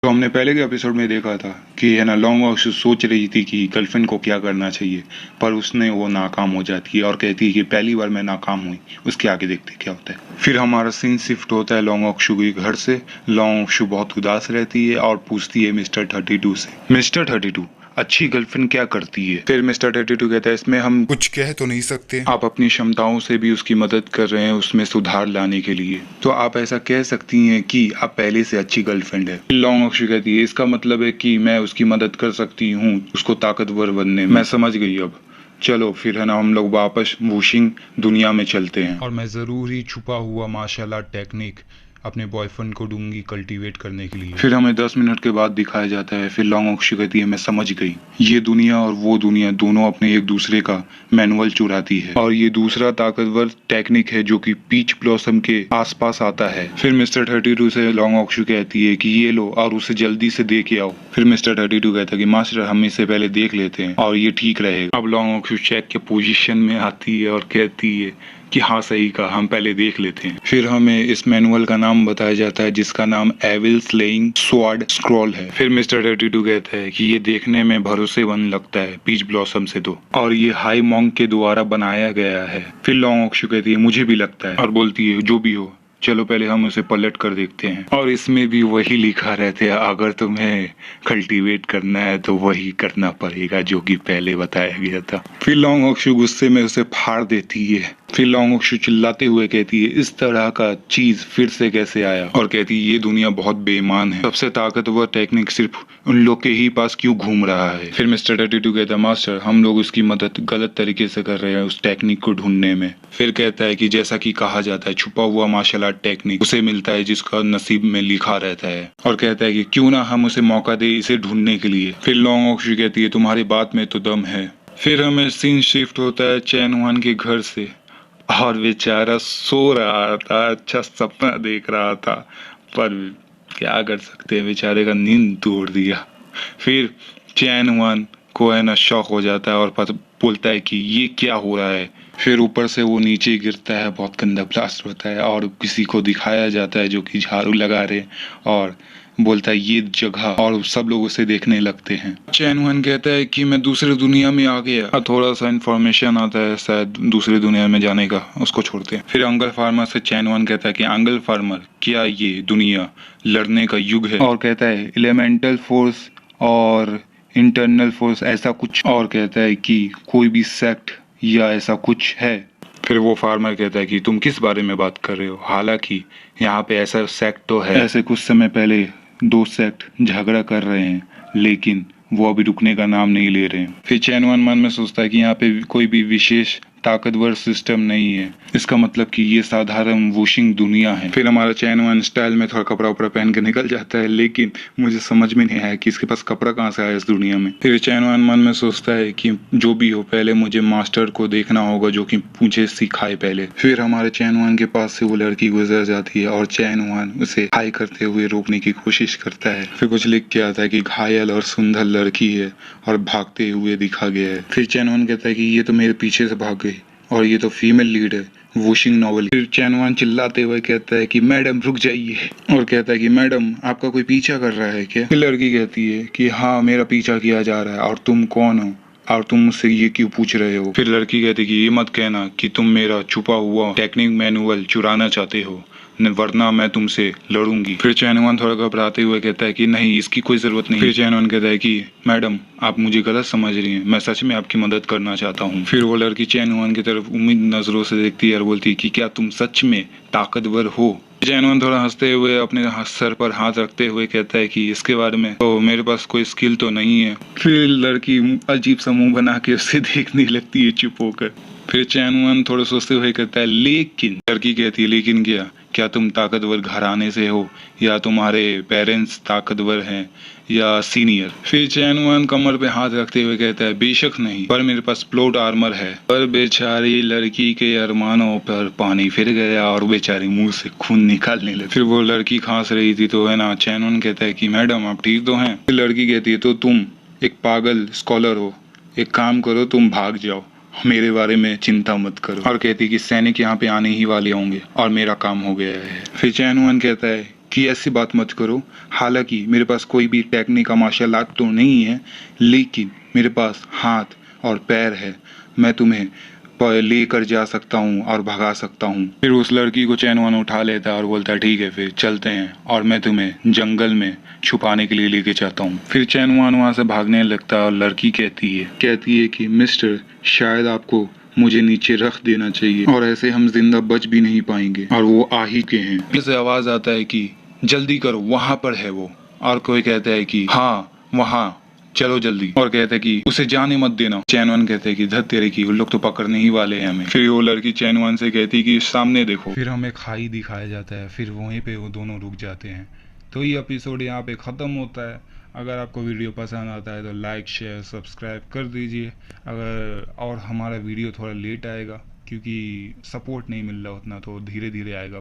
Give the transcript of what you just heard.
तो हमने पहले के एपिसोड में देखा था कि है ना लॉन्ग वॉक सोच रही थी कि गर्लफ्रेंड को क्या करना चाहिए, पर उसने वो नाकाम हो जाती है और कहती है कि पहली बार मैं नाकाम हुई। उसके आगे देखते क्या होता है। फिर हमारा सीन शिफ्ट होता है लॉन्ग वॉक के घर से। लॉन्ग वॉक बहुत उदास रहती है और पूछती है मिस्टर 32 से, मिस्टर 32 अच्छी गर्लफ्रेंड क्या करती है। फिर मिस्टर 32 कहता है इसमें हम कुछ कह तो नहीं सकते, आप अपनी क्षमताओं से भी उसकी मदद कर रहे हैं उसमें सुधार लाने के लिए, तो आप ऐसा कह सकती हैं कि आप पहले से अच्छी गर्लफ्रेंड है। लॉन्ग अक्षु कहती है इसका मतलब है कि मैं उसकी मदद कर सकती हूँ उसको ताकतवर बनने में। मैं समझ गई अब, चलो फिर है ना हम लोग वापस वूशिंग दुनिया में चलते हैं और मैं जरूर ही छुपा हुआ मार्शल आर्ट टेक्निक अपने बॉयफ्रेंड को दूंगी कल्टीवेट करने के लिए। फिर हमें 10 मिनट के बाद दिखाया जाता है। फिर लॉन्ग अक्षु कहती है मैं समझ गई, ये दुनिया और वो दुनिया दोनों अपने एक दूसरे का मैनुअल चुराती है और ये दूसरा ताकतवर टेक्निक है जो कि पीच ब्लॉसम के आसपास आता है। फिर मिस्टर 32 से लॉन्ग अक्षु कहती है कि ये लो और उसे जल्दी से दे के आओ। फिर मिस्टर 32 कहता है कि मास्टर हम इसे पहले देख लेते हैं और ये ठीक रहेगा। अब लॉन्ग अक्षु चेक के पोजीशन में आती है और कहती है कि हाँ सही कहा, हम पहले देख लेते हैं। फिर हमें इस मैनुअल का नाम बताया जाता है जिसका नाम एविल स्लेइंग स्वॉर्ड स्क्रॉल है। फिर मिस्टर 32 कहता है कि ये देखने में भरोसेमंद लगता है पीच ब्लॉसम से तो, और ये हाई मॉन्क के द्वारा बनाया गया है। फिर लॉन्ग अक्षु कहती है मुझे भी लगता है और बोलती है जो भी हो चलो पहले हम उसे पलट कर देखते हैं। और इसमें भी वही लिखा रहता है अगर तुम्हें कल्टीवेट करना है तो वही करना पड़ेगा जो कि पहले बताया गया था। फिर लॉन्ग अक्षु गुस्से में उसे फाड़ देती है। फिर लॉन्ग अक्षु चिल्लाते हुए कहती है इस तरह का चीज फिर से कैसे आया, और कहती है ये दुनिया बहुत बेईमान है, सबसे ताकतवर टेक्निक सिर्फ उन लोग के ही पास क्यों घूम रहा है। फिर मिस्टर 32 कहता है मास्टर हम लोग उसकी मदद गलत तरीके से कर रहे हैं उस टेक्निक को ढूंढने में। फिर कहता है कि जैसा कि कहा जाता है छुपा हुआ मार्शल आर्ट टेक्निक उसे मिलता है जिसका नसीब में लिखा रहता है, और कहता है कि क्यों ना हम उसे मौका दे इसे ढूंढने के लिए। फिर लॉन्ग अक्षु कहती है तुम्हारी बात में तो दम है। फिर हमें सीन शिफ्ट होता है चैन वन के घर से और बेचारा सो रहा था, अच्छा सपना देख रहा था, पर क्या कर सकते हैं बेचारे का नींद तोड़ दिया। फिर चैन वन को है ना शॉक हो जाता है और बोलता है कि ये क्या हो रहा है। फिर ऊपर से वो नीचे गिरता है, बहुत गंदा ब्लास्ट होता है और किसी को दिखाया जाता है जो कि झाड़ू लगा रहे और बोलता है ये जगह, और सब लोग उसे देखने लगते हैं। चैन वन कहता है कि मैं दूसरी दुनिया में आ गया। थोड़ा सा इन्फॉर्मेशन आता है शायद दूसरी दुनिया में जाने का, उसको छोड़ते हैं। फिर अंकल फार्मर से चैन वन कहता है कि अंकल फार्मर क्या ये दुनिया लड़ने का युग है, और कहता है एलिमेंटल फोर्स और इंटरनल फोर्स ऐसा कुछ, और कहता है कि कोई भी सेक्ट या ऐसा कुछ है। फिर वो फार्मर कहता है कि तुम किस बारे में बात कर रहे हो, हालांकि यहाँ पे ऐसा सेक्ट तो है, ऐसे कुछ समय पहले 2 सेक्ट झगड़ा कर रहे हैं लेकिन वो अभी रुकने का नाम नहीं ले रहे हैं। फिर चैन वन मन में सोचता है कि यहाँ पे कोई भी विशेष ताकतवर सिस्टम नहीं है, इसका मतलब कि ये साधारण वॉशिंग दुनिया है। फिर हमारा चैन वन स्टाइल में थोड़ा कपड़ा उपड़ा पहन के निकल जाता है, लेकिन मुझे समझ में नहीं आया कि इसके पास कपड़ा कहाँ से आया इस दुनिया में। फिर चैन वन मन में सोचता है कि जो भी हो पहले मुझे मास्टर को देखना होगा जो कि मुझे सिखाए पहले। फिर हमारे चैन वन के पास से वो लड़की गुजर जाती है और चैन वन उसे हाई करते हुए रोकने की कोशिश करता है। फिर कुछ लिख के आता है कि घायल और सुंदर लड़की है और भागते हुए दिखा गया है। फिर चैन वन कहता है कि ये तो मेरे पीछे से भाग गई और ये तो फीमेल लीड है वॉशिंग नॉवल। फिर चैन वन चिल्लाते हुए कहता है कि मैडम रुक जाइए, और कहता है कि मैडम आपका कोई पीछा कर रहा है क्या। फिर लड़की कहती है कि हाँ मेरा पीछा किया जा रहा है, और तुम कौन हो और तुम मुझसे ये क्यों पूछ रहे हो। फिर लड़की कहती है कि ये मत कहना कि तुम मेरा छुपा हुआ टेक्निक मैनुअल चुराना चाहते हो, वरना मैं तुमसे लड़ूंगी। फिर चैन वन थोड़ा घबराते हुए कहता है कि नहीं इसकी कोई जरूरत नहीं। फिर चैन वन कहता है कि मैडम आप मुझे गलत समझ रही हैं, मैं सच में आपकी मदद करना चाहता हूँ। फिर वो लड़की चैन वन की तरफ उम्मीद नजरों से देखती है और बोलती है कि क्या तुम सच में ताकतवर हो। चैन वन थोड़ा हंसते हुए अपने सर पर हाथ रखते हुए कहता है कि इसके बारे में तो मेरे पास कोई स्किल तो नहीं है। फिर लड़की अजीब सा मुंह बना के उसे देखने लगती है चुप होकर। फिर चैन वन थोड़ा सोचते हुए कहता है लेकिन, लड़की कहती है लेकिन क्या तुम ताकतवर घराने से हो या तुम्हारे पेरेंट्स ताकतवर हैं या सीनियर। फिर चैन वन कमर पे हाथ रखते हुए कहता है बेशक नहीं, पर मेरे पास प्लॉट आर्मर है। पर बेचारी लड़की के अरमानों पर पानी फिर गया और बेचारी मुंह से खून निकालने लगी। फिर वो लड़की खांस रही थी तो है ना चैन वन कहता है कि मैडम आप ठीक तो हैं। फिर लड़की कहती है तो तुम एक पागल स्कॉलर हो, एक काम करो तुम भाग जाओ, मेरे बारे में चिंता मत करो, और कहती कि सैनिक यहाँ पे आने ही वाले होंगे और मेरा काम हो गया है। फिर चैन वन कहता है कि ऐसी बात मत करो। हालांकि मेरे पास कोई भी टेक्निक का मार्शल आर्ट तो नहीं है, लेकिन मेरे पास हाथ और पैर है। मैं तुम्हें लेकर जा सकता हूँ और भगा सकता हूँ। फिर उस लड़की को चैन वन उठा लेता है और बोलता है ठीक है फिर चलते हैं और मैं तुम्हें जंगल में छुपाने के लिए लेके जाता हूँ। फिर चैन वन वहाँ से भागने लगता है और लड़की कहती है कि मिस्टर, शायद आपको मुझे नीचे रख देना चाहिए और ऐसे हम जिंदा बच भी नहीं पाएंगे। और वो आ ही के हैं। फिर से आवाज आता है कि जल्दी करो, वहां पर है वो। और कोई कहता है कि हाँ वहाँ, चलो जल्दी। और कहते हैं कि उसे जाने मत देना। चैन वन कहते हैं कि धत तेरे की, उन लोग तो पकड़ने ही वाले हैं हमें। फिर वो लड़की चैन वन से कहती है कि सामने देखो। फिर हमें खाई दिखाया जाता है, फिर वहीं पे वो दोनों रुक जाते हैं। तो ये एपिसोड यहाँ पे ख़त्म होता है। अगर आपको वीडियो पसंद आता है तो लाइक शेयर सब्सक्राइब कर दीजिए। अगर और हमारा वीडियो थोड़ा लेट आएगा क्योंकि सपोर्ट नहीं मिल रहा उतना, तो धीरे धीरे आएगा।